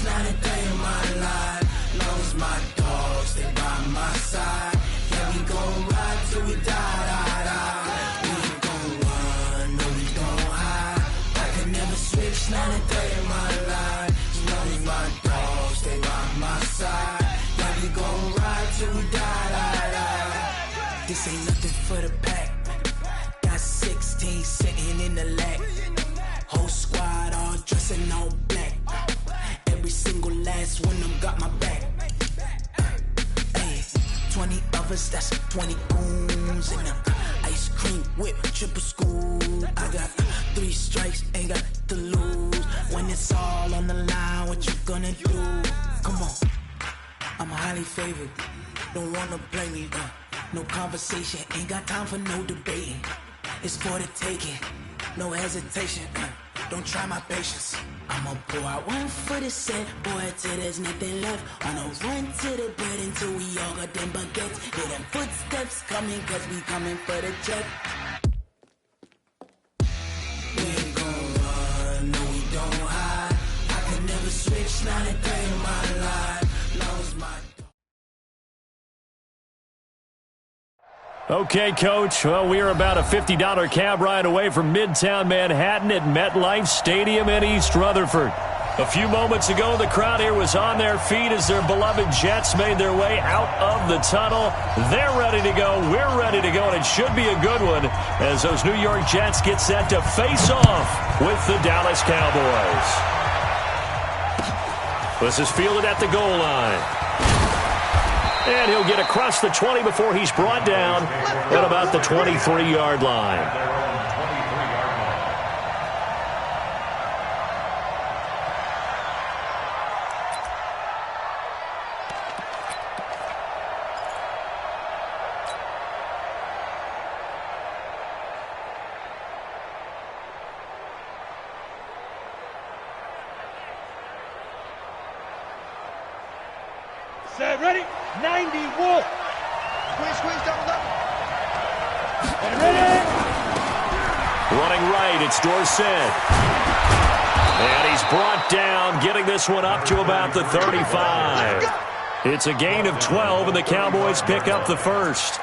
Not a day in my life, long as my dogs stay by my side. Yeah, we gon' ride till we die. We ain't gon' run, no we gon' hide. I can never switch, not a day in my life, as long as my dogs stay by my side. Yeah, we gon' ride till we die. This ain't nothing for the pack. Got 16 sitting in the lag. Whole squad all dressing all black. Every single last one of them got my back. 20 of us, that's 20 goons in the ice cream whip, triple scoop. I got 3 strikes, ain't got to lose. When it's all on the line, what you gonna do? Come on, I'm highly favored. Don't wanna blame me. No conversation, ain't got time for no debating. It's for the taking, no hesitation. Don't try my patience. I'ma pour out one for the set, boy, till there's nothing left. I'ma run to the bread until we all got them baguettes. Hear them footsteps coming, cause we coming for the check. We ain't gon' run, no we don't hide. I can never switch, not a day in my life, long as my... Okay, Coach. Well, we are about a $50 cab ride away from Midtown Manhattan at MetLife Stadium in East Rutherford. A few moments ago, the crowd here was on their feet as their beloved Jets made their way out of the tunnel. They're ready to go. We're ready to go, and it should be a good one as those New York Jets get set to face off with the Dallas Cowboys. This is fielded at the goal line. And he'll get across the 20 before he's brought down at about the 23-yard line. Set, ready? 90, Wolf. Squeeze, double. And ready? Running right, it's Dorsett. And he's brought down, getting this one up to about the 35. It's a gain of 12, and the Cowboys pick up the first.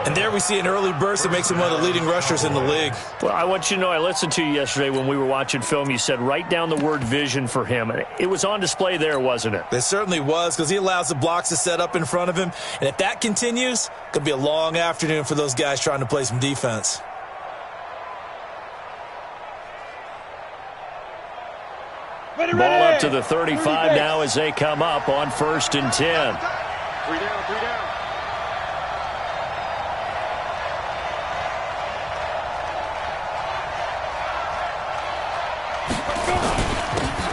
And there we see an early burst that makes him one of the leading rushers in the league. Well, I want you to know, I listened to you yesterday when we were watching film. You said write down the word vision for him. It was on display there, wasn't it? It certainly was, because he allows the blocks to set up in front of him. And if that continues, it could be a long afternoon for those guys trying to play some defense. Ball up to the 35 now as they come up on 1st and 10. 3 down.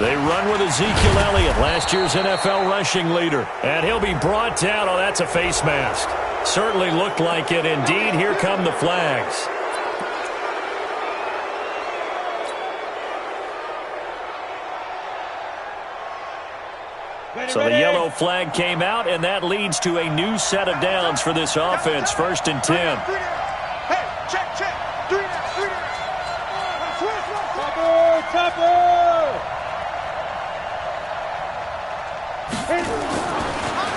They run with Ezekiel Elliott, last year's NFL rushing leader. And he'll be brought down. Oh, that's a face mask. Certainly looked like it. Indeed, here come the flags. So the yellow flag came out, and that leads to a new set of downs for this offense. 1st and 10. Hey, check. 3 down. Topper.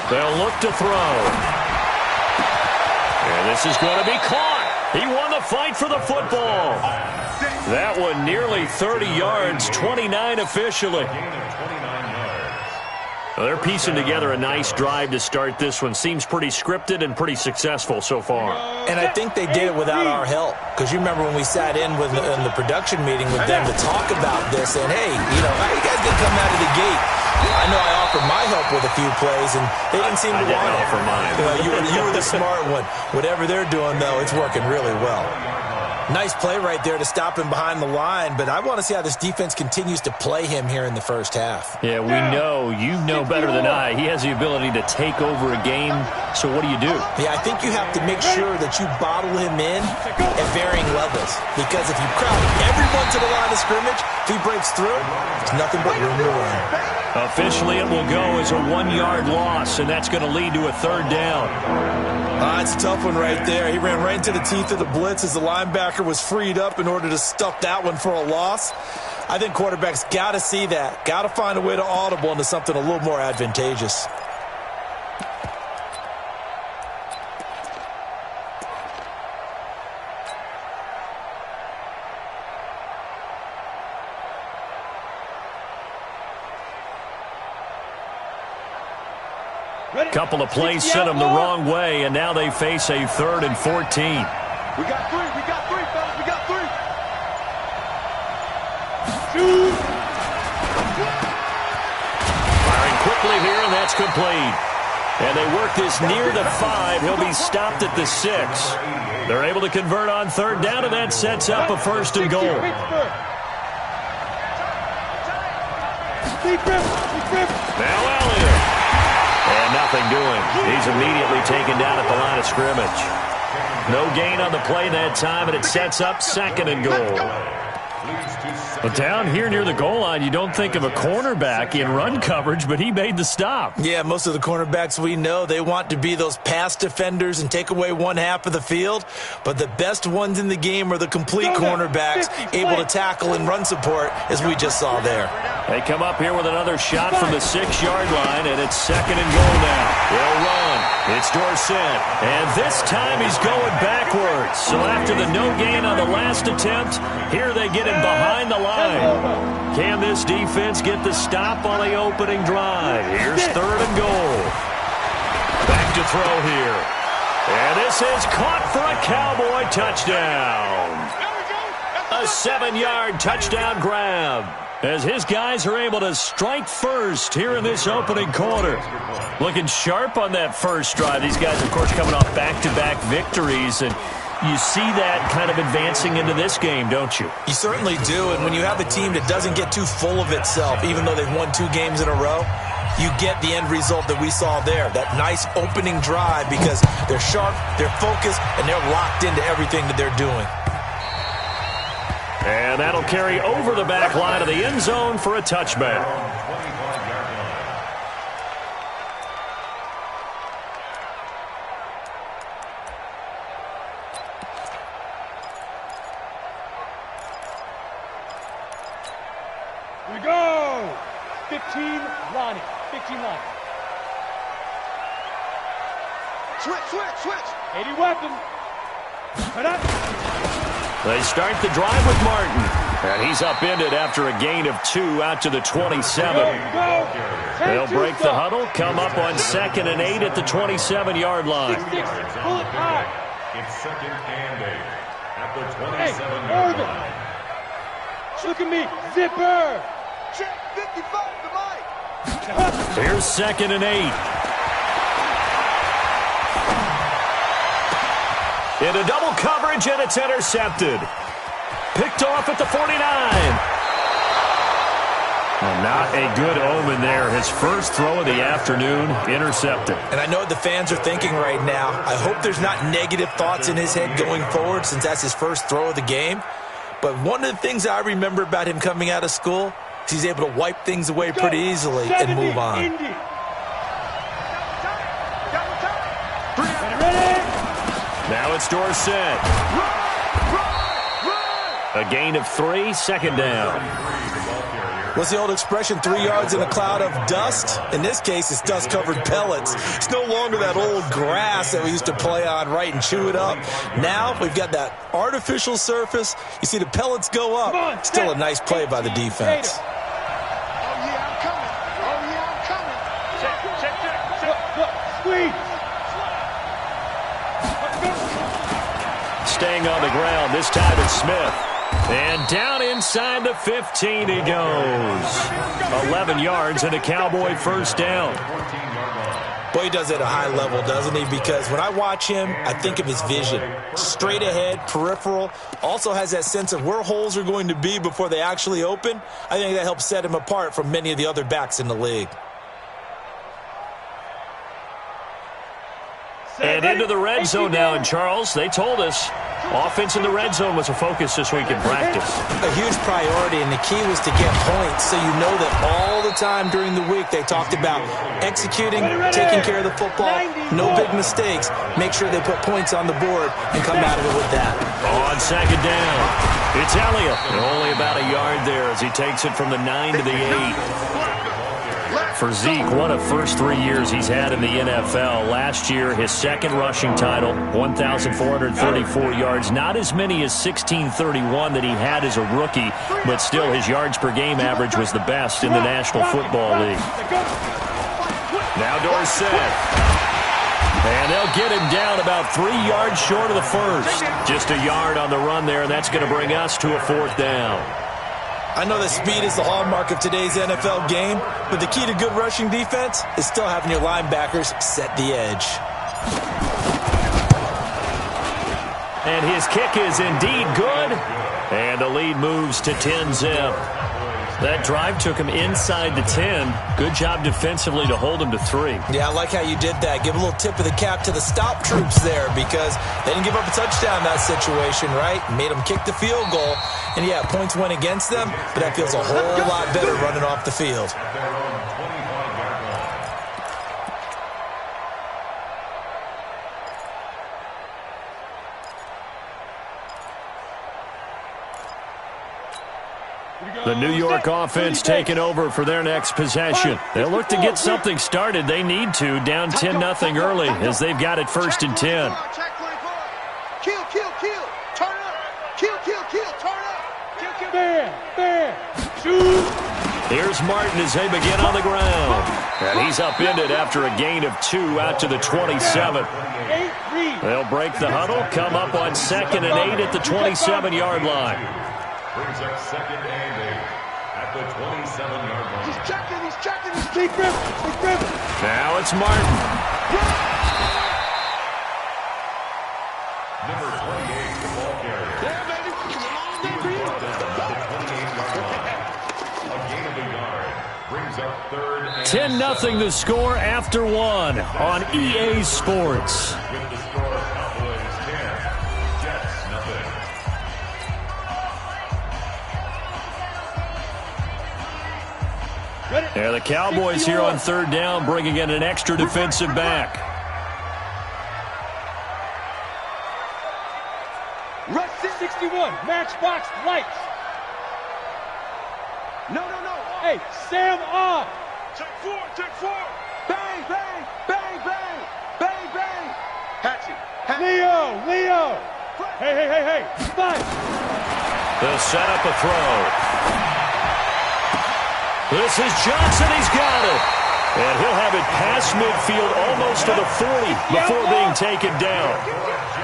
They'll look to throw. And this is going to be caught. He won the fight for the football. That one nearly 30 yards, 29 officially. Well, they're piecing together a nice drive to start this one. Seems pretty scripted and pretty successful so far. And I think they did it without our help. Because you remember when we sat in the production meeting with them to talk about this. And, hey, how you guys going to come out of the gate? I know I offered my help with a few plays, and they didn't seem to want it. I didn't offer mine. You were the smart one. Whatever they're doing, though, it's working really well. Nice play right there to stop him behind the line, but I want to see how this defense continues to play him here in the first half. Yeah, we know. You know better than I. He has the ability to take over a game, so what do you do? Yeah, I think you have to make sure that you bottle him in at varying levels, because if you crowd everyone to the line of scrimmage, if he breaks through, there's nothing but room to run. Officially, it will go as a 1-yard loss, and that's going to lead to a 3rd down. It's a tough one right there. He ran right into the teeth of the blitz as the linebacker was freed up in order to stuff that one for a loss. I think quarterbacks got to see that, got to find a way to audible into something a little more advantageous. Couple of plays sent them the wrong way, and now they face a 3rd and 14. We got 3, fellas, we got 3. Shoot. Firing quickly here, and that's complete. And they work this near the 5. He'll be stopped at the 6. They're able to convert on 3rd down, and that sets up a 1st and goal. Now Elliott. And nothing doing. He's immediately taken down at the line of scrimmage. No gain on the play that time, and it sets up 2nd and goal. But down here near the goal line, you don't think of a cornerback in run coverage, but he made the stop. Yeah, most of the cornerbacks we know, they want to be those pass defenders and take away one half of the field. But the best ones in the game are the complete cornerbacks, able to tackle and run support, as we just saw there. They come up here with another shot from the 6-yard line, and it's 2nd and goal now. They'll run. It's Dorsett. And this time he's going backwards. So after the no gain on the last attempt, here they get him behind the line. Can this defense get the stop on the opening drive? Here's 3rd and goal. Back to throw here. And this is caught for a Cowboy touchdown. A 7-yard touchdown grab, as his guys are able to strike first here in this opening quarter. Looking sharp on that first drive. These guys, of course, coming off back-to-back victories, and you see that kind of advancing into this game, don't you? You certainly do, and when you have a team that doesn't get too full of itself, even though they've won 2 games in a row, you get the end result that we saw there, that nice opening drive, because they're sharp, they're focused, and they're locked into everything that they're doing. And that'll carry over the back line of the end zone for a touchback. We go! 15, Lonnie. 15, Lonnie. Switch. 80 weapon. Right up. They start the drive with Martin. And he's upended after a gain of 2 out to the 27. They'll break the huddle, come up on 2nd and 8 at the 27-yard line. 6, pull it high. It's 2nd and 8 at the 27-yard line. Look at me, zipper. Check 55 to Mike. Here's 2nd and 8. Into double coverage, and it's intercepted. Picked off at the 49. Well, not a good omen there. His first throw of the afternoon, intercepted. And I know what the fans are thinking right now. I hope there's not negative thoughts in his head going forward, since that's his first throw of the game. But one of the things I remember about him coming out of school is he's able to wipe things away pretty easily and move on. Now it's Dorsett. A gain of 3, 2nd down. What's the old expression, 3 yards in a cloud of dust? In this case, it's dust-covered pellets. It's no longer that old grass that we used to play on, right, and chew it up. Now we've got that artificial surface. You see the pellets go up. Still a nice play by the defense. Staying on the ground, this time it's Smith. And down inside the 15 he goes. 11 yards and a Cowboy first down. Boy, he does it at a high level, doesn't he? Because when I watch him, I think of his vision. Straight ahead, peripheral. Also has that sense of where holes are going to be before they actually open. I think that helps set him apart from many of the other backs in the league. And into the red zone now, and Charles, they told us offense in the red zone was a focus this week in practice. A huge priority, and the key was to get points, so you know that all the time during the week they talked about executing, taking care of the football, no big mistakes, make sure they put points on the board and come out of it with that. On second down, it's Elliott. Only about a yard there as he takes it from the 9 to the 8. For Zeke, one of the first 3 years he's had in the NFL. Last year, his second rushing title, 1,434 yards. Not as many as 1,631 that he had as a rookie, but still his yards per game average was the best in the National Football League. Now Dorsett. And they'll get him down about 3 yards short of the first. Just a yard on the run there, and that's going to bring us to a fourth down. I know that speed is the hallmark of today's NFL game, but the key to good rushing defense is still having your linebackers set the edge. And his kick is indeed good, and the lead moves to 10-zip. That drive took him inside the 10. Good job defensively to hold him to 3. Yeah, I like how you did that. Give a little tip of the cap to the stop troops there because they didn't give up a touchdown in that situation, right? Made them kick the field goal. And, yeah, points went against them, but that feels a whole lot better running off the field. The New York offense taking over for their next possession. They'll look to get something started. They need to, down 10-0 early as they've got it 1st and 10. Kill, turn up. Kill, turn up. Bam, shoot. Here's Martin as they begin on the ground. And he's upended after a gain of 2 out to the 27. They'll break the huddle, come up on 2nd and 8 at the 27-yard line. Brings up 2nd and 8 at the 27-yard line. He's checking. Keep gripping. Now it's Martin. Number 28, the ball carrier. Yeah, baby. He was brought down at the 28-yard line. A gain of a yard. Brings up 3rd and 10-0 the score after 1 on EA Sports. With the score, Cowboys 10, Jets nothing. Yeah, the Cowboys here on 3rd down, bringing in an extra defensive back. Rush 61, matchbox lights. No. Hey, Sam on. Check 4. Bang. Hatchie. Leo. Hey. Spot. They'll set up a throw. This is Johnson. He's got it. And he'll have it past midfield almost to the 40 before being taken down.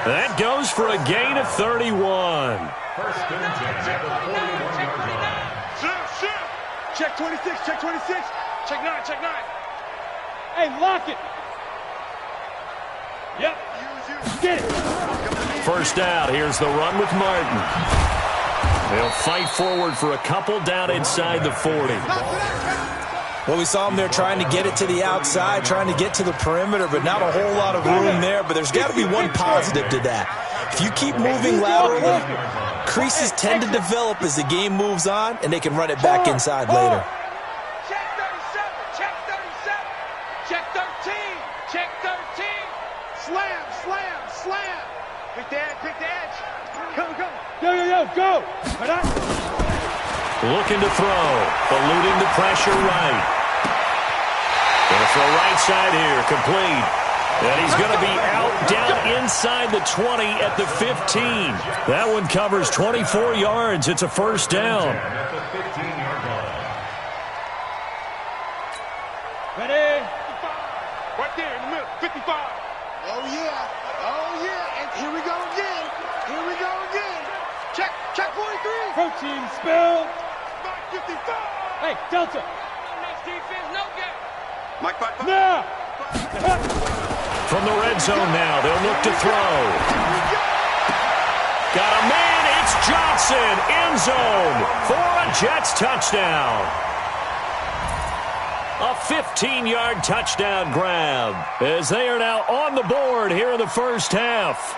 That goes for a gain of 31. 1st and 10 at the 41-yard line. Shoot. Check 26. Check 9. Hey, lock it. Yep. Get it. 1st down. Here's the run with Martin. They'll fight forward for a couple down inside the 40. Well, we saw them there trying to get it to the outside, trying to get to the perimeter, but not a whole lot of room there. But there's got to be one positive to that. If you keep moving laterally, creases tend to develop as the game moves on, and they can run it back inside later. Check 37. Check 13. Slam. Pick the edge. Come. Yo, go. Looking to throw. Eluding the pressure right. Going to throw right side here. Complete. And he's going to be out down inside the 20 at the 15. That one covers 24 yards. It's a 1st down. At the 15-yard line. Ready? Right there in the middle. 55. Oh, yeah. And here we go again. Check 43. Protein spill. Mike 55. Hey, Delta. Next defense, no gap. Mike 55. Now. From the red zone now, they'll look to throw. Got a man, it's Johnson, end zone for a Jets touchdown. A 15-yard touchdown grab as they are now on the board here in the first half.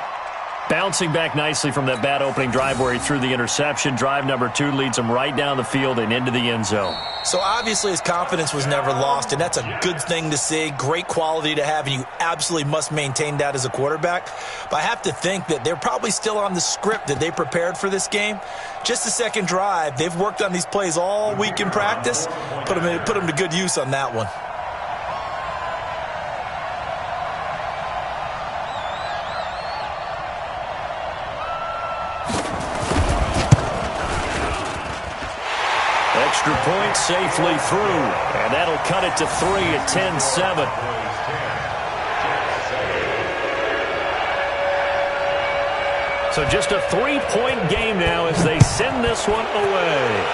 Bouncing back nicely from that bad opening drive where he threw the interception. Drive number 2 leads him right down the field and into the end zone. So obviously his confidence was never lost, and that's a good thing to see. Great quality to have, and you absolutely must maintain that as a quarterback. But I have to think that they're probably still on the script that they prepared for this game. Just the second drive, they've worked on these plays all week in practice. Put them to good use on that one. Extra point safely through, and that'll cut it to 3 at 10-7. So just a 3-point game now as they send this one away.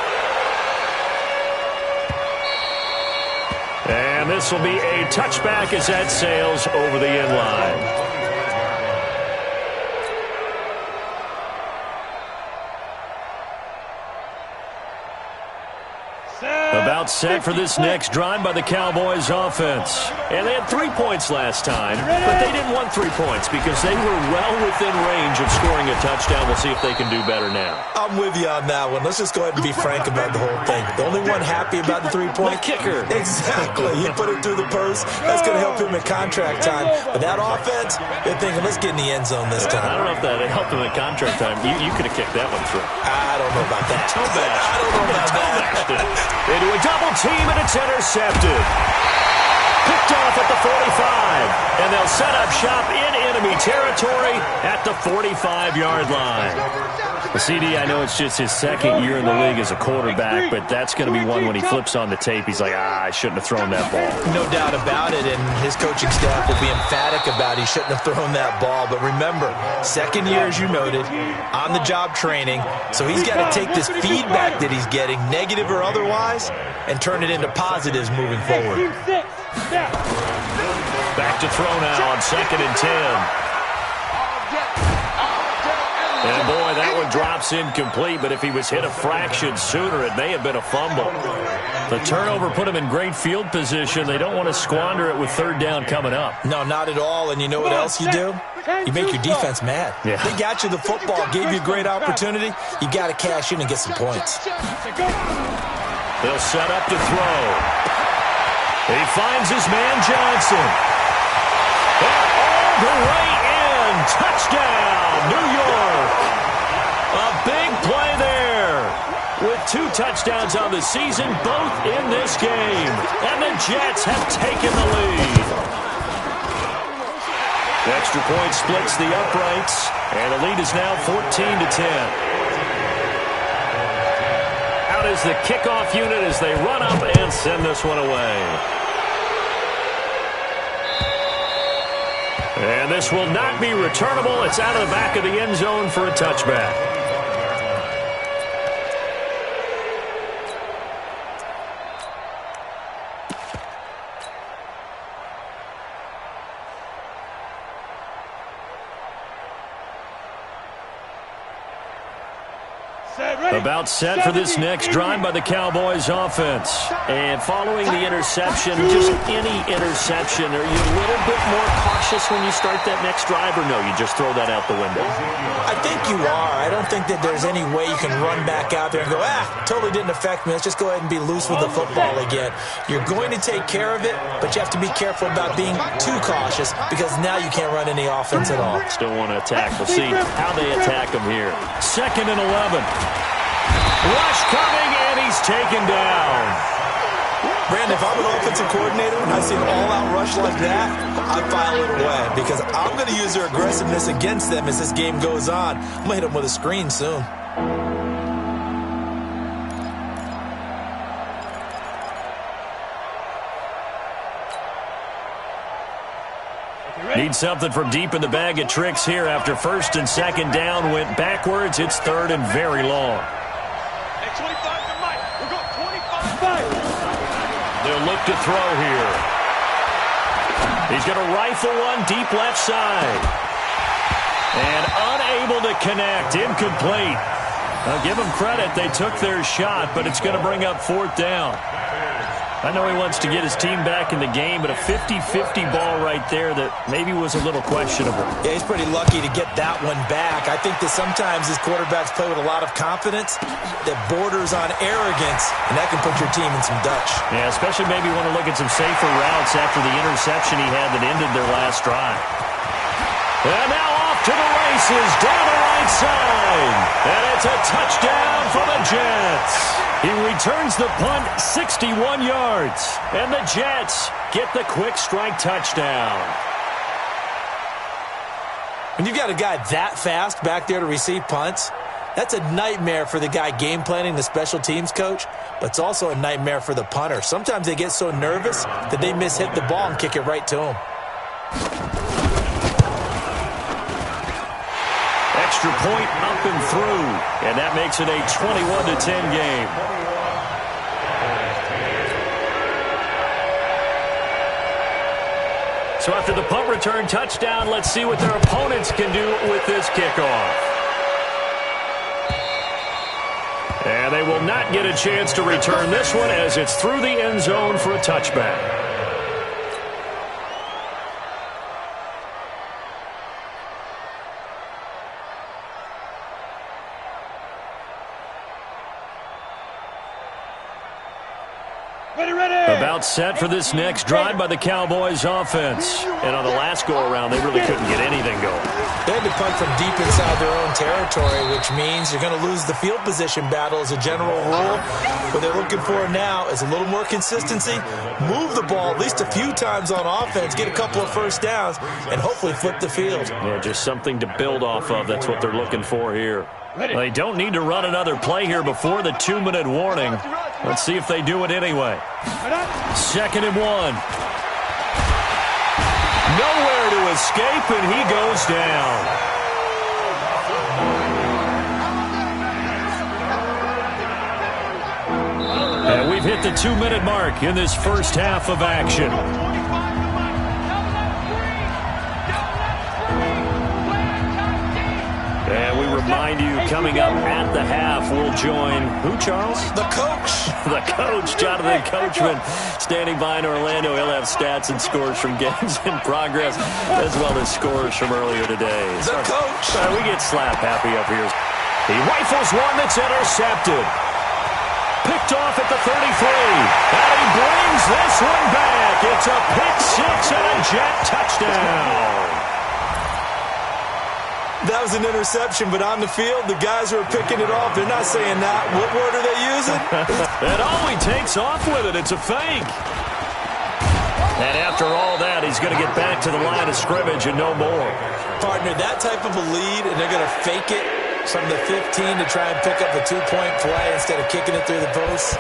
And this will be a touchback as that sails over the end line. About set for this next drive by the Cowboys offense. And they had 3 points last time, but they didn't want 3 points because they were well within range of scoring a touchdown. We'll see if they can do better now. I'm with you on that one. Let's just go ahead and be frank about the whole thing. The only one happy about the 3-point? The kicker. Exactly. He put it through the post. That's going to help him in contract time. But that offense, they're thinking, let's get in the end zone this time. I don't know if that helped him in contract time. You could have kicked that one through. I don't know about that. Toe bash. I don't know about that. Into a double team, and it's intercepted. Picked off at the 45, and they'll set up shop in enemy territory at the 45-yard line. The CD, I know it's just his second year in the league as a quarterback, but that's going to be one when he flips on the tape. He's like, I shouldn't have thrown that ball. No doubt about it, and his coaching staff will be emphatic about he shouldn't have thrown that ball. But remember, second year, as you noted, on-the-job training, so he's got to take this feedback that he's getting, negative or otherwise, and turn it into positives moving forward. Back to throw now on 2nd and 10. And boy, that one drops incomplete, but if he was hit a fraction sooner, it may have been a fumble. The turnover put him in great field position. They don't want to squander it with 3rd down coming up. No, not at all. And you know what else you do? You make your defense mad. Yeah. They got you the football, gave you a great opportunity. You got to cash in and get some points. They'll set up to throw. He finds his man Johnson. And all the way in. Touchdown, New York. A big play there. With 2 touchdowns on the season, both in this game. And the Jets have taken the lead. The extra point splits the uprights. And the lead is now 14-10. Out is the kickoff unit as they run up and send this one away. And this will not be returnable. It's out of the back of the end zone for a touchback. About set for this next drive by the Cowboys offense. And following the interception, just any interception, are you a little bit more cautious when you start that next drive, or no, you just throw that out the window? I think you are. I don't think that there's any way you can run back out there and go, totally didn't affect me. Let's just go ahead and be loose with the football again. You're going to take care of it, but you have to be careful about being too cautious because now you can't run any offense at all. Still want to attack. We'll see how they attack them here. 2nd and 11. Rush coming, and he's taken down. Brandon, if I'm an offensive coordinator and I see an all-out rush like that, I file it away because I'm going to use their aggressiveness against them as this game goes on. I'm going to hit them with a screen soon. Need something from deep in the bag of tricks here after 1st and 2nd down went backwards. It's 3rd and very long. Hey, 25 to Mike. We're going 25. They'll look to throw here. He's going to rifle one deep left side. And unable to connect. Incomplete. I'll give them credit. They took their shot, but it's going to bring up 4th down. I know he wants to get his team back in the game, but a 50-50 ball right there that maybe was a little questionable. Yeah, he's pretty lucky to get that one back. I think that sometimes his quarterbacks play with a lot of confidence that borders on arrogance, and that can put your team in some Dutch. Yeah, especially maybe want to look at some safer routes after the interception he had that ended their last drive. And now off to the races, down the right side. And it's a touchdown for the Jets. He returns the punt 61 yards. And the Jets get the quick strike touchdown. When you've got a guy that fast back there to receive punts, that's a nightmare for the guy game planning, the special teams coach, but it's also a nightmare for the punter. Sometimes they get so nervous that they mishit the ball and kick it right to him. Extra point up and through, and that makes it a 21-10 game. So after the punt return touchdown, let's see what their opponents can do with this kickoff. And they will not get a chance to return this one as it's through the end zone for a touchback. About set for this next drive by the Cowboys offense. And on the last go-around, they really couldn't get anything going. They had to punt from deep inside their own territory, which means you're going to lose the field position battle as a general rule. What they're looking for now is a little more consistency, move the ball at least a few times on offense, get a couple of first downs, and hopefully flip the field. Yeah, just something to build off of. That's what they're looking for here. They don't need to run another play here before the 2-minute warning. Let's see if they do it anyway. 2nd and 1. Nowhere to escape, and he goes down. And we've hit the 2-minute mark in this first half of action. And we remind you, coming up at the half, we'll join who, Charles? The coach. The coach, Jonathan Coachman, standing by in Orlando. He'll have stats and scores from games in progress, as well as scores from earlier today. The coach. We get slap happy up here. He rifles one that's intercepted. Picked off at the 33. And he brings this one back. It's a pick six and a Jet touchdown. That was an interception, but on the field, the guys who are picking it off, they're not saying that. What word are they using? And he takes off with it. It's a fake. And after all that, he's going to get back to the line of scrimmage and no more. Partner, that type of a lead, and they're going to fake it from the 15 to try and pick up a 2-point play instead of kicking it through the post.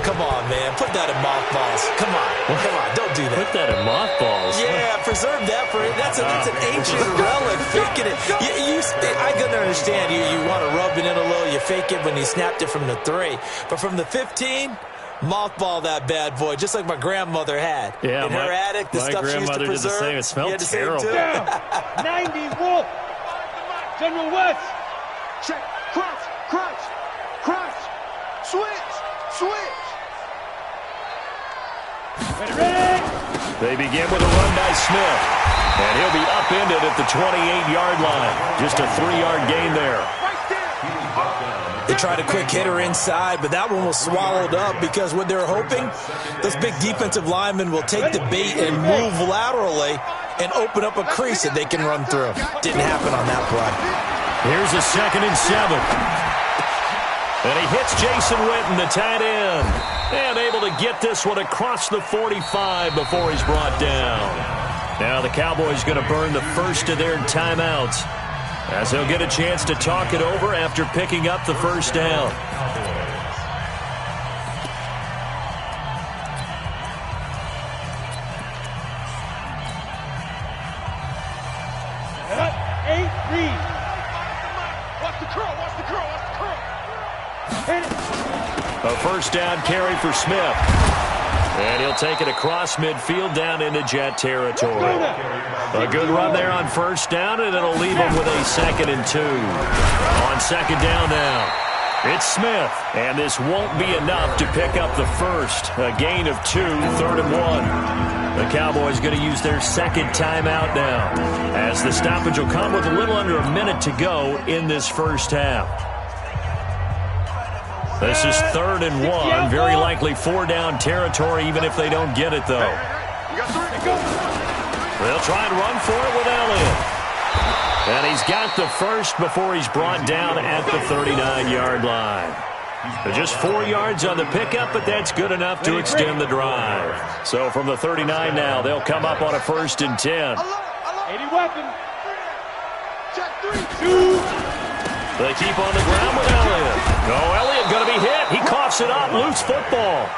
Come on, man. Put that in mothballs. Come on. Come on. Don't do that. Put that in mothballs. Yeah, preserve that for it. That's an ancient relic. Faking it. I can understand you want to rub it in a little. You fake it when you snapped it from the 3. But from the 15, mothball that bad boy, just like my grandmother had. Yeah, in her attic, the stuff she used to preserve. Did the same. It smelled terrible. 90 Wolf. General West. Check. Crunch. Crunch. Crunch. Switch. Switch. Ready. They begin with a run by Smith. And he'll be upended at the 28-yard line. Just a 3-yard gain there. They tried a quick hitter inside, but that one was swallowed up because what they're hoping, those big defensive linemen will take the bait and move laterally and open up a crease that they can run through. Didn't happen on that play. Here's a 2nd and 7. And he hits Jason Witten, the tight end. And able to get this one across the 45 before he's brought down. Now the Cowboys going to burn the first of their timeouts, as he'll get a chance to talk it over after picking up the first down. A first down carry for Smith. And he'll they'll take it across midfield down into Jet territory. A good run there on first down, and it'll leave them with a 2nd and 2. On 2nd down now, it's Smith, and this won't be enough to pick up the first. A gain of 2, 3rd and 1. The Cowboys going to use their 2nd timeout now, as the stoppage will come with a little under a minute to go in this first half. This is 3rd and 1, very likely 4-down territory, even if they don't get it, though. They'll try and run for it with Elliott. And he's got the first before he's brought down at the 39-yard line. Just 4 yards on the pickup, but that's good enough to extend the drive. So from the 39 now, they'll come up on a 1st and 10. 80 weapon. Check 3, 2. They keep on the ground with Elliott. No, Elliott going to be hit. He coughs it up. Loose football.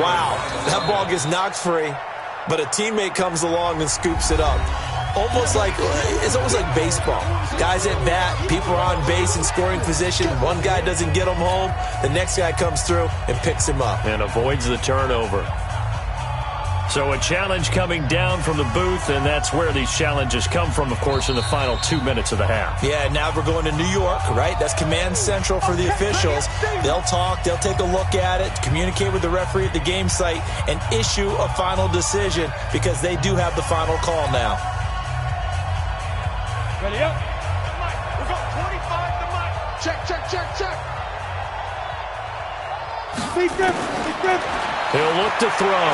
Wow, that ball gets knocked free, but a teammate comes along and scoops it up. It's almost like baseball. Guys at bat, people are on base in scoring position. One guy doesn't get him home. The next guy comes through and picks him up. And avoids the turnover. So a challenge coming down from the booth, and that's where these challenges come from, of course, in the final 2 minutes of the half. Yeah, now we're going to New York, right? That's command central for the officials. They'll talk, they'll take a look at it, communicate with the referee at the game site, and issue a final decision because they do have the final call now. Ready up. We're going 25 to Mike. Check. Big grip. He'll look to throw.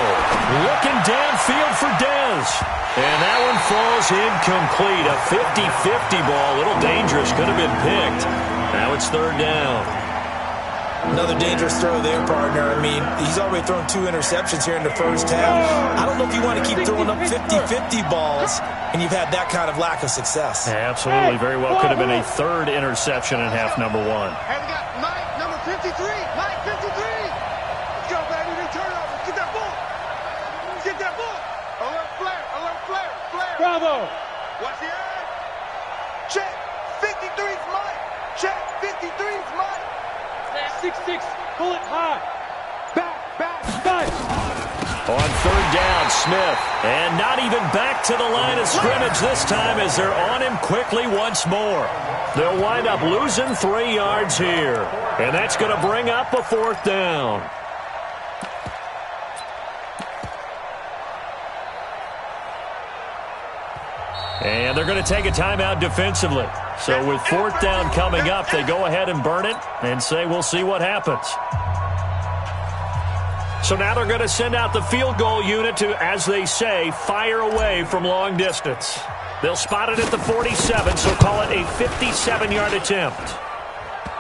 Looking downfield for Dez. And that one falls incomplete. A 50-50 ball. A little dangerous. Could have been picked. Now it's 3rd down. Another dangerous throw there, partner. I mean, he's already thrown 2 interceptions here in the first half. I don't know if you want to keep throwing up 50-50 balls, and you've had that kind of lack of success. Absolutely. Very well could have been a 3rd interception in half number 1. And we got Mike, number 53. Mike, 53. Let's go, baby. Return over. Get that ball. Alert flare. Bravo. Watch the eye. Check. 53's Mike. Check. 53's Mike. 6-6. Pull it high. Back. Nice. On 3rd down, Smith. And not even back to the line of scrimmage this time as they're on him quickly once more. They'll wind up losing 3 yards here. And that's going to bring up a 4th down. And they're going to take a timeout defensively. So with 4th down coming up, they go ahead and burn it and say, we'll see what happens. So now they're going to send out the field goal unit to, as they say, fire away from long distance. They'll spot it at the 47, so call it a 57-yard attempt.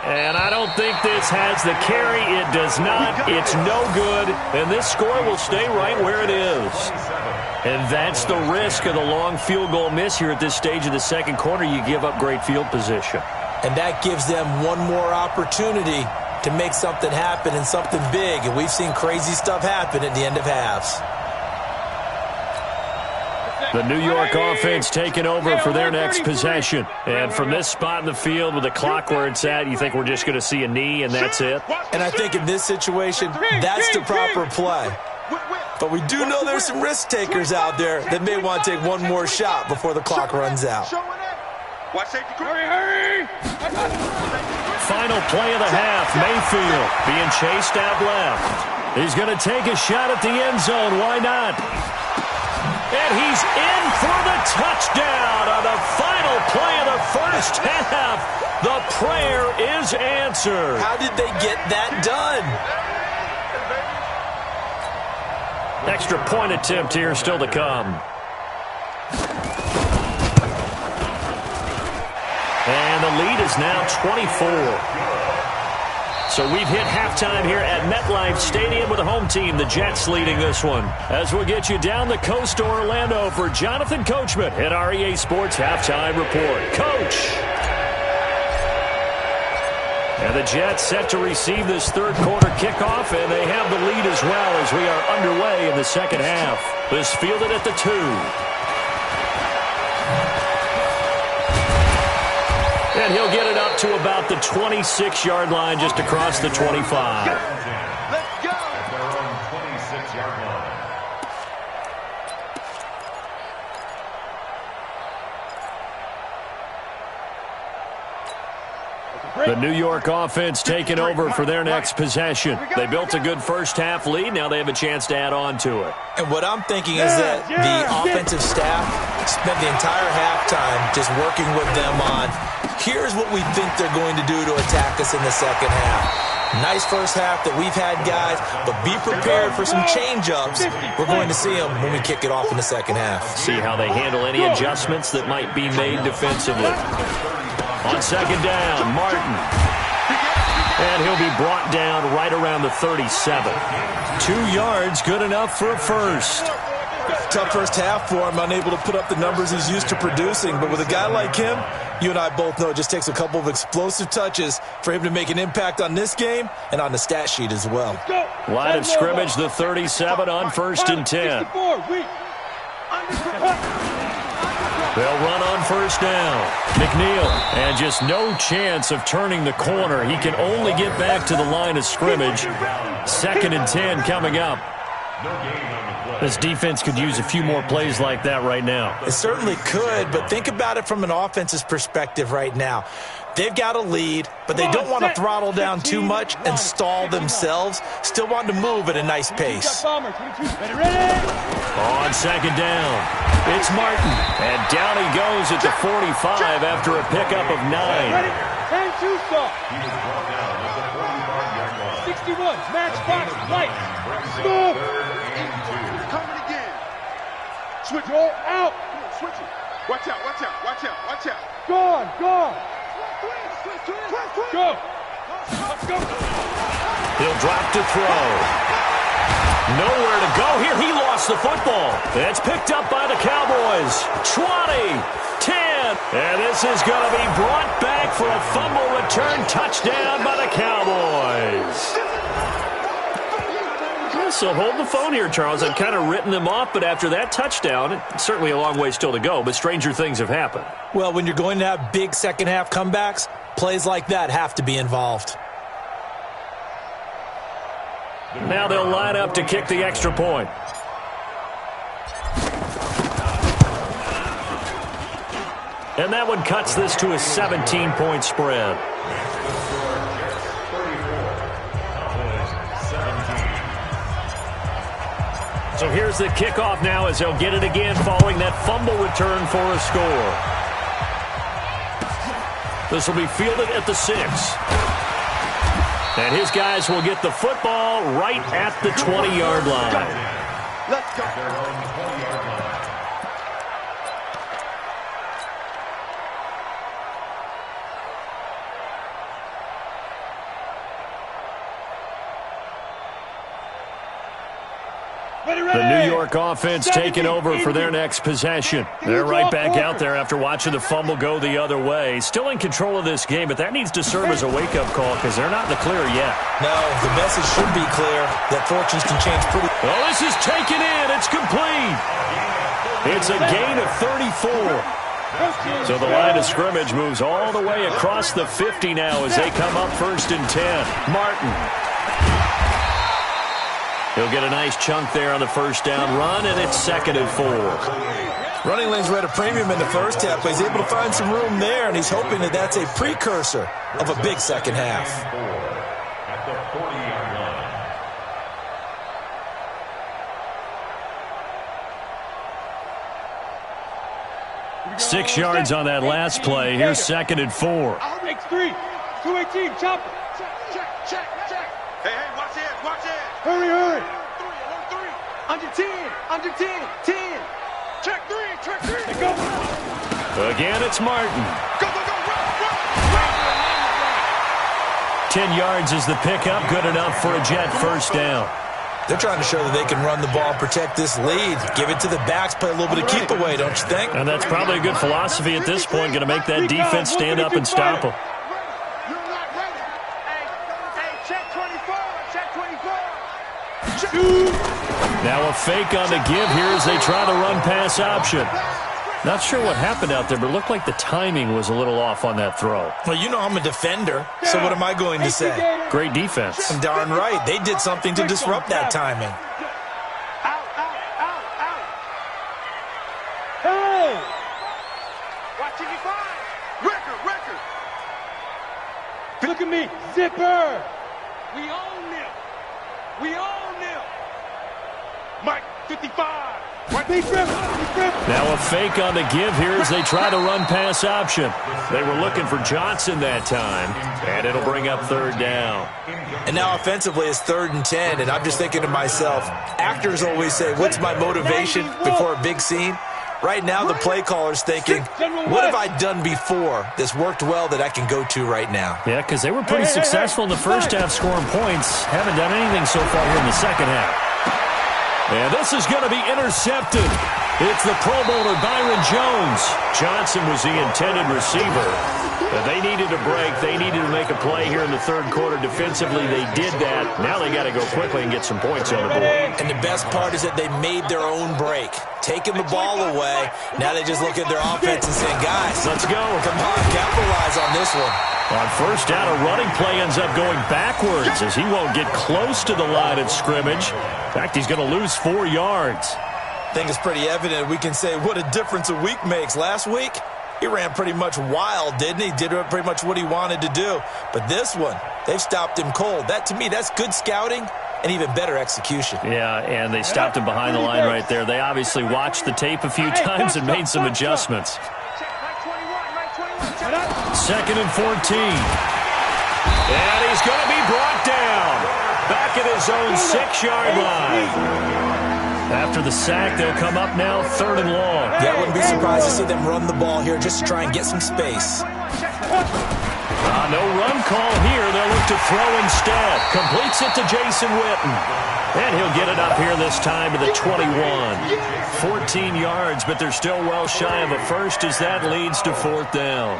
And I don't think this has the carry. It does not. It's no good. And this score will stay right where it is. And that's the risk of the long field goal miss here at this stage of the 2nd quarter. You give up great field position. And that gives them one more opportunity to make something happen and something big. And we've seen crazy stuff happen at the end of halves. The New York offense taking over for their next possession. And from this spot in the field with the clock where it's at, you think we're just going to see a knee and that's it? And I think in this situation, that's the proper play. But we do know there's some risk takers out there that may want to take one more shot before the clock runs out. Hurry. Final play of the half. Mayfield being chased out left. He's going to take a shot at the end zone. Why not? And he's in for the touchdown on the final play of the first half. The prayer is answered. How did they get that done? Extra point attempt here still to come. And the lead is now 24. So we've hit halftime here at MetLife Stadium with the home team, the Jets, leading this one. As we'll get you down the coast to Orlando for Jonathan Coachman at our EA Sports Halftime Report. Coach! And the Jets set to receive this 3rd quarter kickoff, and they have the lead as well as we are underway in the 2nd half. This fielded at the 2. And he'll get it up to about the 26-yard line, just across the 25. Let's go. At their own 26-yard line. The New York offense taking over for their next possession. They built a good first-half lead. Now they have a chance to add on to it. And what I'm thinking is that the offensive staff spent the entire halftime just working with them on, here's what we think they're going to do to attack us in the second half. Nice first half that we've had, guys, but be prepared for some change-ups. We're going to see them when we kick it off in the second half. See how they handle any adjustments that might be made defensively. On second down, Martin. And he'll be brought down right around the 37. 2 yards, good enough for a first. Tough first half for him, unable to put up the numbers he's used to producing. But with a guy like him, you and I both know it just takes a couple of explosive touches for him to make an impact on this game and on the stat sheet as well. Line of scrimmage, the 37 on 1st and 10. They'll run on first down. McNeil, and just no chance of turning the corner. He can only get back to the line of scrimmage. 2nd and 10 coming up. This defense could use a few more plays like that right now. It certainly could, but think about it from an offense's perspective right now. They've got a lead, but they don't want to throttle down too much and stall themselves. Still want to move at a nice pace. On second down, it's Martin. And down he goes at the 45 after a pickup of 9. And 2 stop. 61, matchbox, light. Move. Coming again. Switch roll out. Switch it. Watch out, watch out, watch out, watch out. Gone. Go. Let's go. He'll drop to throw. Nowhere to go here. He lost the football. It's picked up by the Cowboys. 20, 10. And this is going to be brought back for a fumble return touchdown by the Cowboys. So hold the phone here, Charles. I've kind of written them off, but after that touchdown, it's certainly a long way still to go, but stranger things have happened. Well, when you're going to have big second-half comebacks, plays like that have to be involved. Now they'll line up to kick the extra point. And that one cuts this to a 17-point spread. So here's the kickoff now as they'll get it again following that fumble return for a score. This will be fielded at the 6. And his guys will get the football right at the 20-yard line. Let's go. 2. The New York offense taking over for their next possession. They're right back out there after watching the fumble go the other way. Still in control of this game, but that needs to serve as a wake-up call because they're not in the clear yet. No, the message should be clear that fortunes can change pretty. Oh, this is taken in. It's complete. It's a gain of 34. So the line of scrimmage moves all the way across the 50 now as they come up 1st and 10. Martin. He'll get a nice chunk there on the first down run, and it's 2nd and 4. Running lanes were at a premium in the first half, but he's able to find some room there, and he's hoping that that's a precursor of a big second half. At the 40-yard line. 6 yards on that last play. Here's 2nd and 4. Makes 3. 218, chop it. Check. Hey, watch it. Hurry. Under 10. 10. Check 3. Let's go. Again, it's Martin. Go, run. 10 yards is the pickup. Good enough for a Jet first down. They're trying to show that they can run the ball, protect this lead, give it to the backs, play a little bit of keep away, don't you think? And that's probably a good philosophy at this point, going to make that defense stand up and stop them. You're not ready. Hey, check 24. Now a fake on the give here as they try the run-pass option. Not sure what happened out there, but it looked like the timing was a little off on that throw. Well, you know I'm a defender, so what am I going to say? Great defense. Darn right. They did something to disrupt that timing. Out. Hey! Watch it, you find. Record. Look at me. Zipper. We own them. We own them. Mike, 55. Now a fake on the give here as they try to run pass option. They were looking for Johnson that time, and it'll bring up third down. And now offensively it's 3rd and 10, and I'm just thinking to myself, actors always say, what's my motivation before a big scene? Right now the play caller's thinking, what have I done before that's worked well that I can go to right now? Yeah, because they were pretty successful in the first half scoring points. Haven't done anything so far here in the second half. And this is going to be intercepted. It's the Pro Bowler Byron Jones. Johnson was the intended receiver. But they needed a break. They needed to make a play here in the third quarter. Defensively, they did that. Now they got to go quickly and get some points on the board. And the best part is that they made their own break. Taking the ball away. Now they just look at their offense and say, guys, let's go. Come on, capitalize on this one. On first down, a running play ends up going backwards as he won't get close to the line of scrimmage. In fact, he's going to lose 4 yards. I think it's pretty evident. We can say what a difference a week makes. Last week, he ran pretty much wild, didn't he? Did pretty much what he wanted to do. But this one, they've stopped him cold. That, to me, that's good scouting and even better execution. Yeah, and they stopped him behind the line right there. They obviously watched the tape a few times and made some adjustments. 2nd and 14. And he's going to be brought down. Back at his own 6-yard line. After the sack, they'll come up now 3rd and long. Yeah, I wouldn't be surprised to see them run the ball here just to try and get some space. No run call here. They'll look to throw instead. Completes it to Jason Witten. And he'll get it up here this time to the 21. 14 yards, but they're still well shy of a first as that leads to 4th down.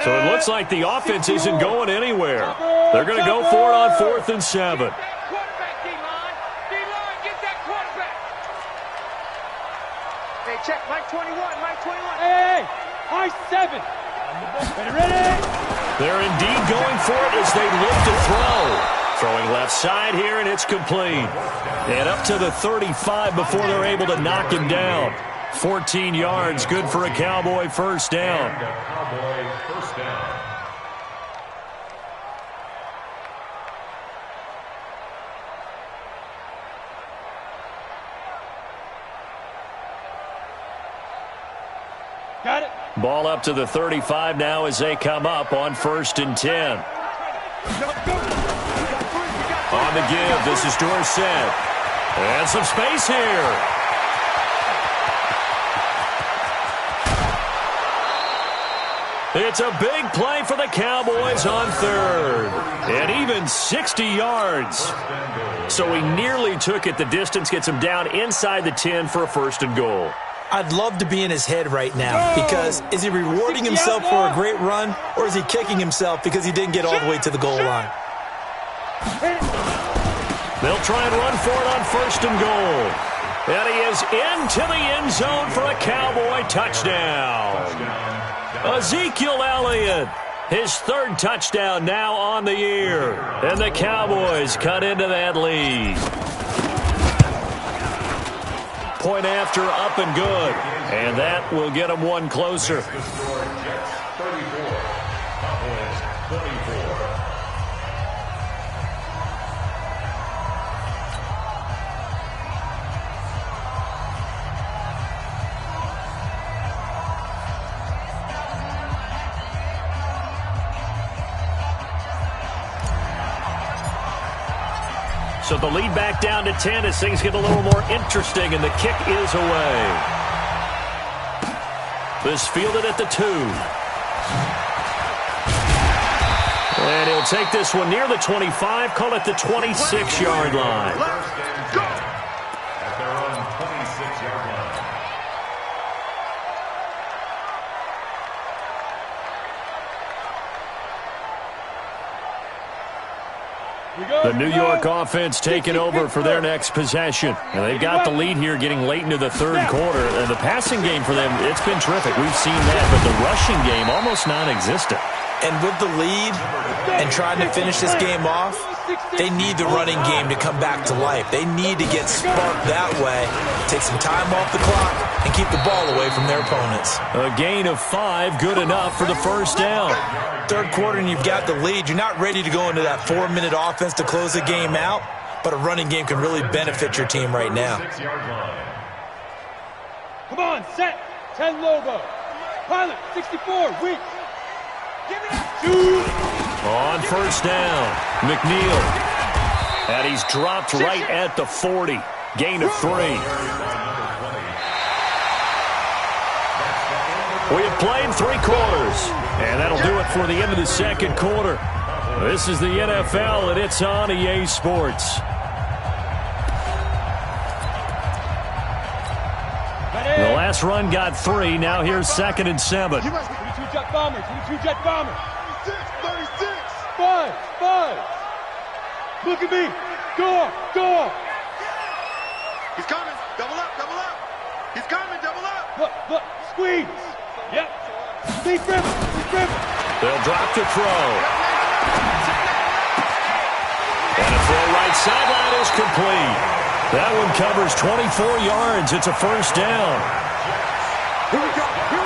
So it looks like the offense isn't going anywhere. They're going to go for it on 4th and 7. Quarterback, D-line. D-line, get that quarterback. Hey, check. Mike 21. Mike 21. Hey, Mike 7. Ready? They're indeed going for it as they look to throw. Throwing left side here, and it's complete. And up to the 35 before they're able to knock him down. 14 yards, good for a Cowboy first down. Got it. Ball up to the 35 now as they come up on 1st and 10. On the give, this is Dorsett. And some space here. It's a big play for the Cowboys on 3rd. And even 60 yards. So he nearly took it the distance, gets him down inside the 10 for a 1st and goal. I'd love to be in his head right now because is he rewarding himself for a great run or is he kicking himself because he didn't get all the way to the goal line? They'll try and run for it on 1st and goal. And he is into the end zone for a Cowboy touchdown. Ezekiel Elliott, his 3rd touchdown now on the year. And the Cowboys cut into that lead. Point after, up and good. And that will get them one closer. So the lead back down to 10 as things get a little more interesting, and the kick is away. This fielded at the 2. And he'll take this one near the 25, call it the 26-yard line. Let's go. At their own 26-yard line. The New York offense taking over for their next possession. And they've got the lead here getting late into the 3rd quarter. And the passing game for them, it's been terrific. We've seen that, but the rushing game almost non-existent. And with the lead and trying to finish this game off, they need the running game to come back to life. They need to get sparked that way, take some time off the clock, and keep the ball away from their opponents. A gain of 5, good enough for the first down. Third quarter and you've got the lead. You're not ready to go into that 4-minute offense to close the game out, but a running game can really benefit your team right now. Come on, set. 10 Lobo. Pilot, 64, weak. Give it up. Shoot. On first down, McNeil. And he's dropped right at the 40. Gain of 3. We have played 3 quarters, and that'll do it for the end of the second quarter. This is the NFL, and it's on EA Sports. The last run got 3. Now here's 2nd and 7. 22 jet bombers. 22 jet bombers. 36. 5. Look at me. Go up. He's coming. Double up. He's coming. Double up. Look. Squeeze. Yep. Steve Griffin. They'll drop to throw. And a throw right sideline is complete. That one covers 24 yards. It's a first down. Here we go.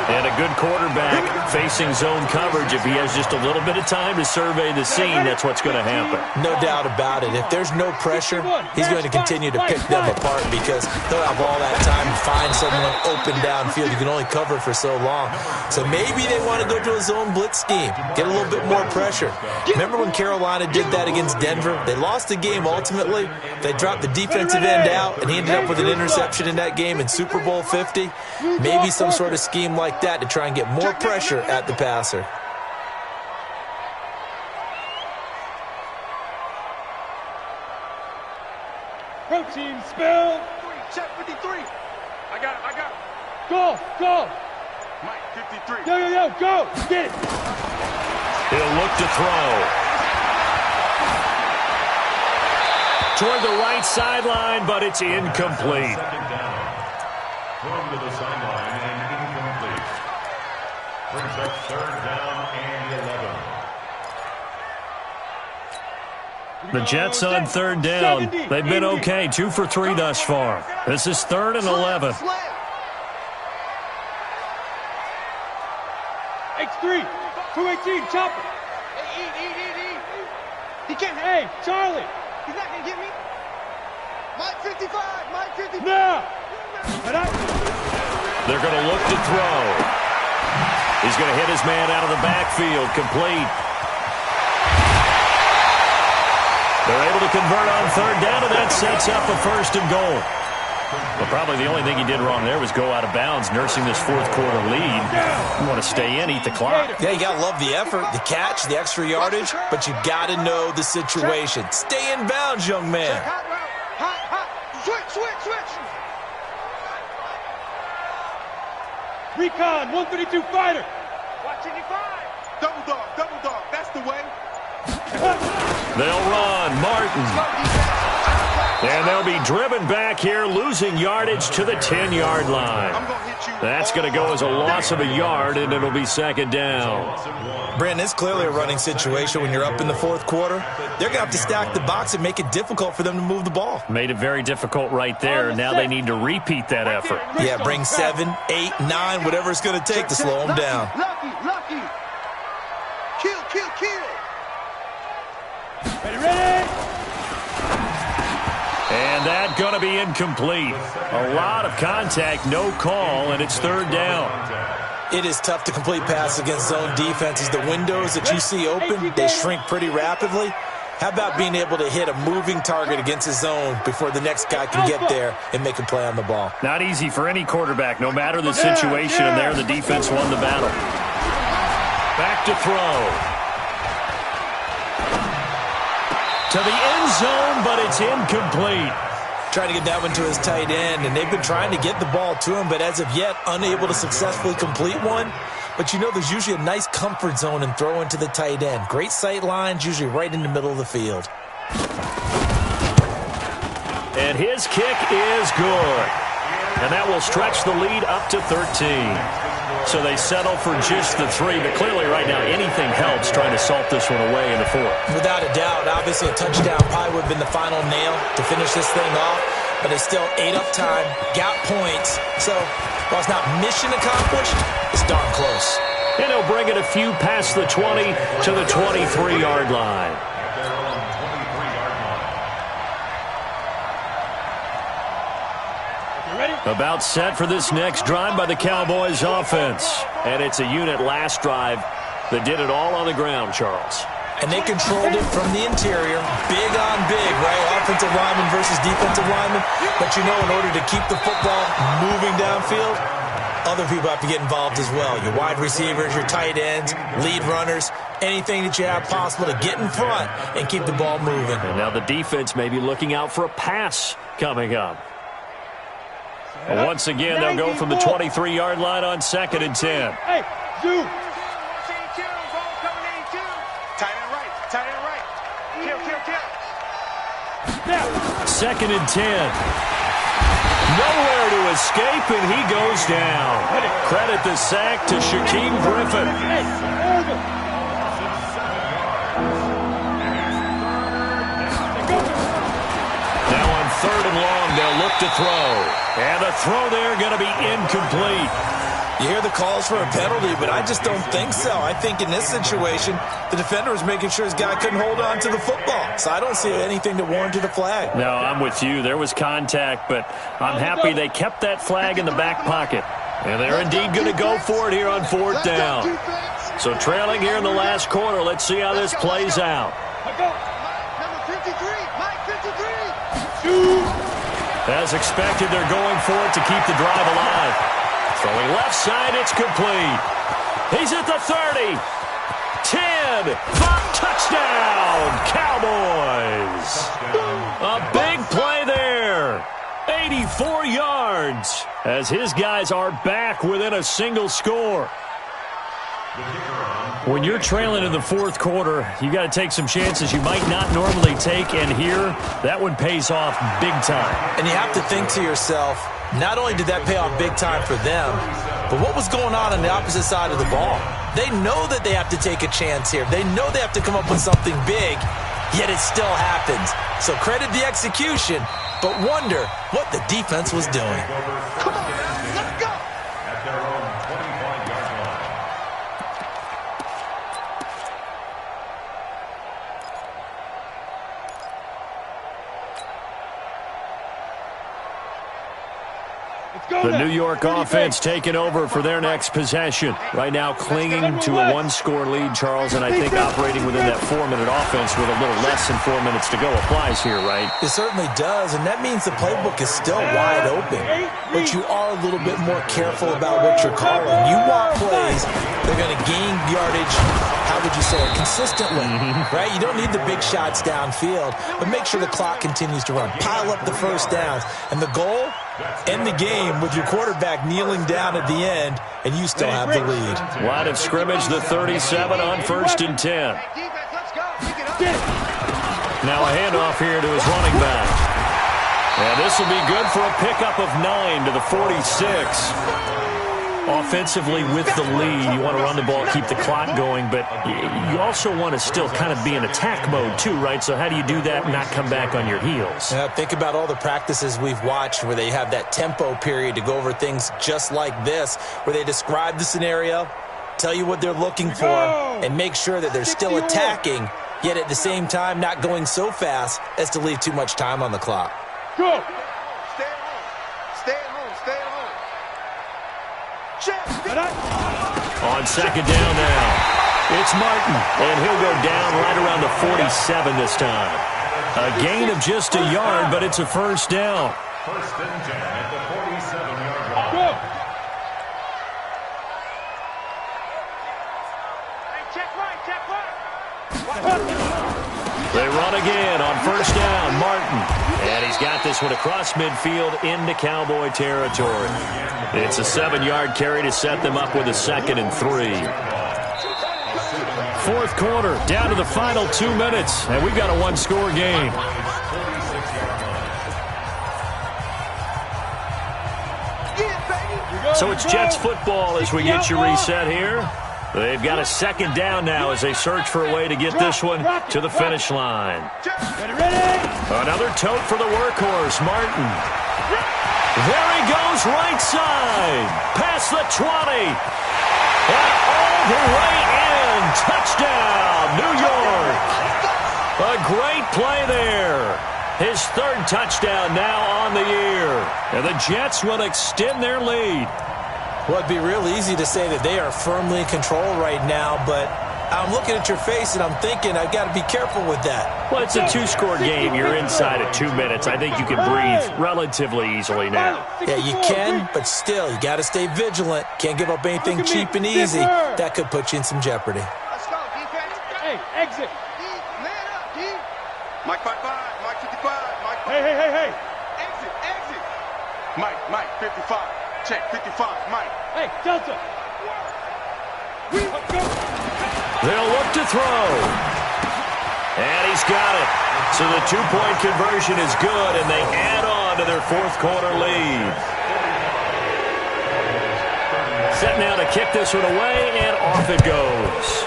And a good quarterback facing zone coverage. If he has just a little bit of time to survey the scene, that's what's going to happen. No doubt about it. If there's no pressure, he's going to continue to pick them apart because they'll have all that time to find someone open downfield. You can only cover for so long. So maybe they want to go to a zone blitz scheme, get a little bit more pressure. Remember when Carolina did that against Denver? They lost the game ultimately. They dropped the defensive end out, and he ended up with an interception in that game in Super Bowl 50. Maybe some sort of scheme like that to try and get more pressure at the passer. Protein spill. Check 53. I got it. Go. Mike, 53. Yo, go. Get it. He'll look to throw. Toward the right sideline, but it's incomplete. Second down. Thrown to the sideline and incomplete. Brings up 3rd down and 11. The Jets on 3rd down. They've been okay, 2 for 3 thus far. This is 3rd and 11. X3, 218, chopper. Eat. He can't. Hey, Charlie. He's not going to get me. Mike 55. No. They're going to look to throw. He's going to hit his man out of the backfield, complete. They're able to convert on 3rd down, and that sets up a 1st and goal. But probably the only thing he did wrong there was go out of bounds, nursing this 4th quarter lead. You want to stay in, eat the clock. Yeah, you got to love the effort, the catch, the extra yardage, but you got to know the situation. Stay in bounds, young man. Hot. Switch. Recon, 132 fighter. Watch 85. Double dog. That's the way. They'll run. Martin. And they'll be driven back here, losing yardage to the 10-yard line. That's going to go as a loss of a yard, and it'll be 2nd down. Brandon, it's clearly a running situation when you're up in the 4th quarter. They're going to have to stack the box and make it difficult for them to move the ball. Made it very difficult right there. Now they need to repeat that effort. Yeah, bring 7, 8, 9, whatever it's going to take to slow them down. Lucky. Kill. Ready. And that's going to be incomplete. A lot of contact, no call, and it's 3rd down. It is tough to complete passes against zone defenses. The windows that you see open, they shrink pretty rapidly. How about being able to hit a moving target against a zone before the next guy can get there and make a play on the ball? Not easy for any quarterback, no matter the situation, and there the defense won the battle. Back to throw. To the end zone, but it's incomplete. Trying to get that one to his tight end, and they've been trying to get the ball to him, but as of yet, unable to successfully complete one. But you know there's usually a nice comfort zone in throwing to the tight end. Great sight lines, usually right in the middle of the field. And his kick is good. And that will stretch the lead up to 13. So they settle for just the 3, but clearly right now anything helps trying to salt this one away in the 4th. Without a doubt, obviously a touchdown probably would have been the final nail to finish this thing off, but it's still ate up time, got points. So while it's not mission accomplished, it's darn close. And he'll bring it a few past the 20 to the 23-yard line. About set for this next drive by the Cowboys offense. And it's a unit last drive that did it all on the ground, Charles. And they controlled it from the interior, big on big, right? Offensive lineman versus defensive lineman. But you know, in order to keep the football moving downfield, other people have to get involved as well. Your wide receivers, your tight ends, lead runners, anything that you have possible to get in front and keep the ball moving. And now the defense may be looking out for a pass coming up. Once again, they'll go from the 23-yard line on 2nd and 10. Hey, Zoo. Tight end right. Tight end right. Kill. 2nd and 10. Nowhere to escape, and he goes down. Credit the sack to Shaquem Griffin. Now on 3rd and long, they'll look to throw. And the throw there going to be incomplete. You hear the calls for a penalty, but I just don't think so. I think in this situation, the defender was making sure his guy couldn't hold on to the football. So I don't see anything that warranted a flag. No, I'm with you. There was contact, but I'm happy they kept that flag in the back pocket. And they're indeed going to go for it here on 4th down. So trailing here in the last quarter, let's see how this plays out. Number 53, Mike 53. As expected, they're going for it to keep the drive alive. Throwing left side, it's complete. He's at the 30. 10. 5. Touchdown, Cowboys. A big play there. 84 yards as his guys are back within a single score. When you're trailing in the 4th quarter, you got to take some chances you might not normally take, and here, that one pays off big time. And you have to think to yourself, not only did that pay off big time for them, but what was going on the opposite side of the ball? They know that they have to take a chance here. They know they have to come up with something big, yet it still happens. So credit the execution, but wonder what the defense was doing. Come on, let's go. At their own 25-yard line. The New York offense taking over for their next possession. Right now clinging to a 1-score lead, Charles, and I think operating within that 4-minute offense with a little less than 4 minutes to go applies here, right? It certainly does, and that means the playbook is still wide open. But you are a little bit more careful about what you're calling. You want plays, they're going to gain yardage, how would you say it, consistently, right? You don't need the big shots downfield, but make sure the clock continues to run. Pile up the first downs, and the goal, end the game with your quarterback kneeling down at the end, and you still have the lead. Line of scrimmage, the 37 on 1st and 10. Now a handoff here to his running back. And this will be good for a pickup of 9 to the 46. Offensively with the lead, you want to run the ball, keep the clock going, but you also want to still kind of be in attack mode too, right? So how do you do that and not come back on your heels? Yeah, think about all the practices we've watched where they have that tempo period to go over things just like this, where they describe the scenario, tell you what they're looking for, and make sure that they're still attacking, yet at the same time not going so fast as to leave too much time on the clock. Go! Stay at home. Stay at home. Stay at home. On 2nd down now, it's Martin, and he'll go down right around the 47 this time. A gain of just a yard, but it's a 1st down. 1st and 10 at the 47-yard line. Go! Hey, check right. They run again on 1st down, Martin. And he's got this one across midfield into Cowboy territory. It's a 7-yard carry to set them up with a 2nd and 3. 4th quarter, down to the final 2 minutes, and we've got a 1-score game. Yeah, baby. So it's Jets football as we get you reset here. They've got a second down now as they search for a way to get this one to the finish line. Another tote for the workhorse, Martin. There he goes, right side. Past the 20. And all the way in. Touchdown, New York. A great play there. His third touchdown now on the year. And the Jets will extend their lead. Well, it'd be real easy to say that they are firmly in control right now, but I'm looking at your face and I'm thinking I've got to be careful with that. Well, it's a two-score game. You're inside at 2 minutes. I think you can breathe relatively easily now. Yeah, you can, but still, you got to stay vigilant. Can't give up anything cheap and easy. That could put you in some jeopardy. Let's go, defense. Hey, exit. D, man up, D. Mike 55, Mike 55, Mike 55. Hey. Exit. Mike 55. Check, 55, Mike. Hey, Delta. They'll look to throw. And he's got it. So the two-point conversion is good, and they add on to their fourth-quarter lead. Set now to kick this one away, and off it goes.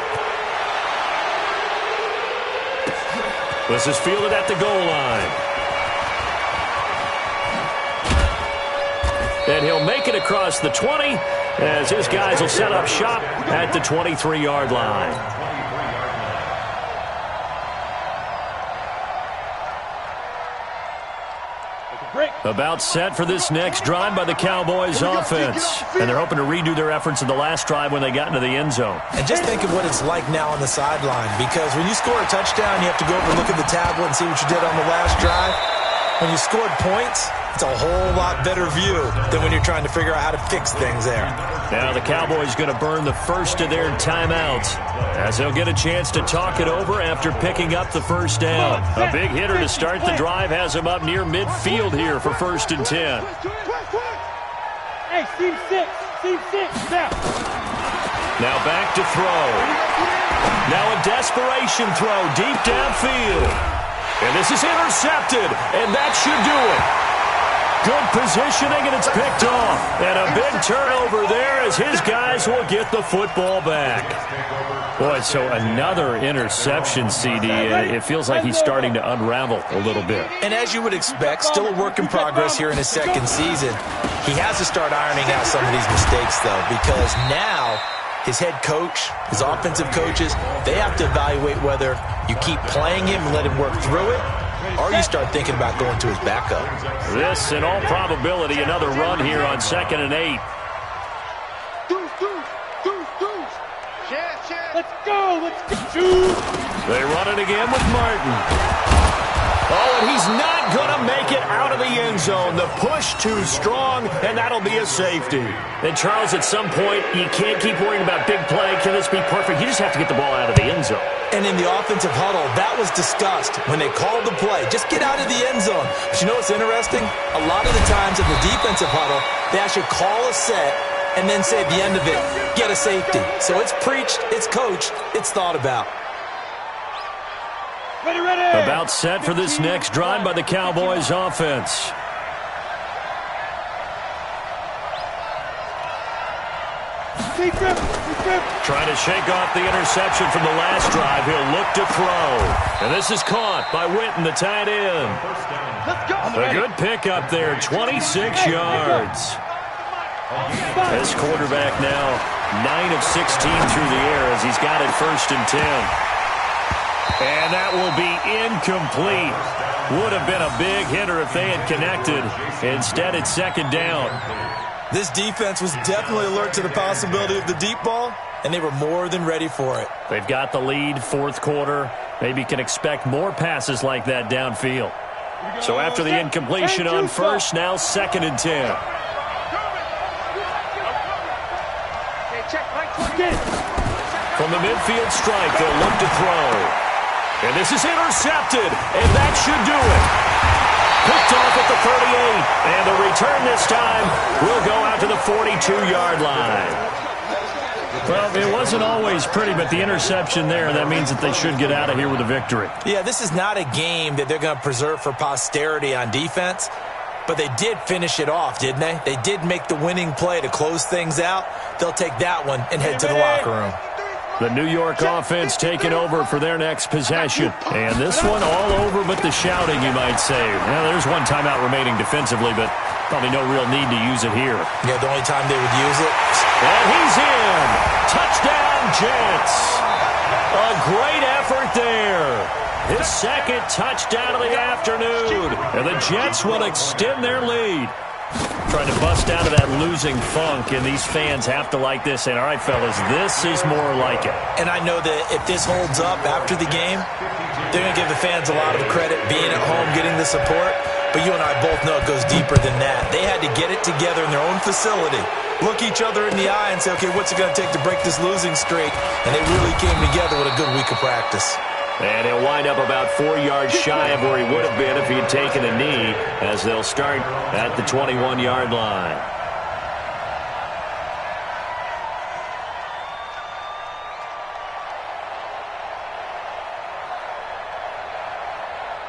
This is fielded at the goal line. And he'll make it across the 20 as his guys will set up shop at the 23-yard line. About set for this next drive by the Cowboys offense. And they're hoping to redo their efforts in the last drive when they got into the end zone. And just think of what it's like now on the sideline, because when you score a touchdown, you have to go over and look at the tablet and see what you did on the last drive. When you scored points, it's a whole lot better view than when you're trying to figure out how to fix things there. Now the Cowboys going to burn the first of their timeouts as they'll get a chance to talk it over after picking up the first down. A big hitter to start the drive has him up near midfield here for 1st and 10. Hey, seam 6, now. Now back to throw. Now a desperation throw deep downfield. And this is intercepted, and that should do it. Good positioning, and it's picked off. And a big turnover there as his guys will get the football back. Boy, so another interception, CD. It feels like he's starting to unravel a little bit. And as you would expect, still a work in progress here in his second season. He has to start ironing out some of these mistakes, though, because now his head coach, his offensive coaches, they have to evaluate whether you keep playing him and let him work through it, or you start thinking about going to his backup. This, in all probability, another run here on 2nd and 8. Deuce. Let's go. They run it again with Martin. Oh, and he's not going to make it out of the end zone. The push too strong, and that'll be a safety. And, Charles, at some point, you can't keep worrying about big play. Can this be perfect? You just have to get the ball out of the end zone. And in the offensive huddle, that was discussed when they called the play. Just get out of the end zone. But you know what's interesting? A lot of the times in the defensive huddle, they actually call a set and then say at the end of it, get a safety. So it's preached, it's coached, it's thought about. Ready. About set for this next drive by the Cowboys offense. Trying to shake off the interception from the last drive. He'll look to throw. And this is caught by Witten, the tight end. A good pickup there, 26 yards. This quarterback now 9 of 16 through the air as he's got it 1st and 10. And that will be incomplete. Would have been a big hitter if they had connected. Instead, it's 2nd down. This defense was definitely alert to the possibility of the deep ball, and they were more than ready for it. They've got the lead, 4th quarter. Maybe can expect more passes like that downfield. So after the incompletion on 1st, now 2nd and 10. From the midfield strike, they'll look to throw. And this is intercepted, and that should do it. Picked off at the 38, and the return this time will go out to the 42-yard line. Well, it wasn't always pretty, but the interception there, that means that they should get out of here with a victory. Yeah, this is not a game that they're going to preserve for posterity on defense. But they did finish it off, didn't they? They did make the winning play to close things out. They'll take that one and head to the locker room. The New York offense taking over for their next possession. And this one all over but the shouting, you might say. Now, there's one timeout remaining defensively, but probably no real need to use it here. Yeah, the only time they would use it. And he's in. Touchdown, Jets. A great effort there. His second touchdown of the afternoon. And the Jets will extend their lead. Trying to bust out of that losing funk, and these fans have to like this. And all right, fellas, this is more like it. And I know that if this holds up after the game, they're going to give the fans a lot of credit being at home, getting the support. But you and I both know it goes deeper than that. They had to get it together in their own facility, look each other in the eye and say, okay, what's it going to take to break this losing streak? And they really came together with a good week of practice. And he'll wind up about 4 yards shy of where he would have been if he had taken a knee, as they'll start at the 21-yard line.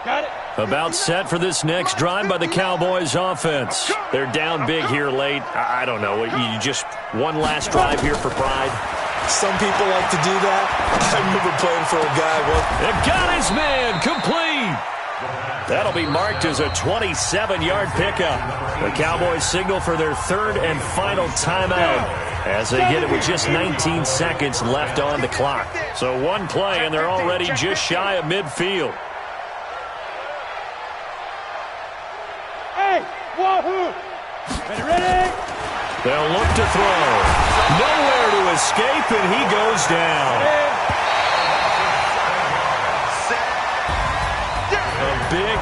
Got it. About set for this next drive by the Cowboys offense. They're down big here late. I don't know. You just one last drive here for pride. Some people like to do that. I remember playing for a guy once. It got his man complete. That'll be marked as a 27-yard pickup. The Cowboys signal for their third and final timeout as they get it with just 19 seconds left on the clock. So one play, and they're already just shy of midfield. Hey, wahoo! Ready? They'll look to throw. Nowhere to escape, and he goes down. A big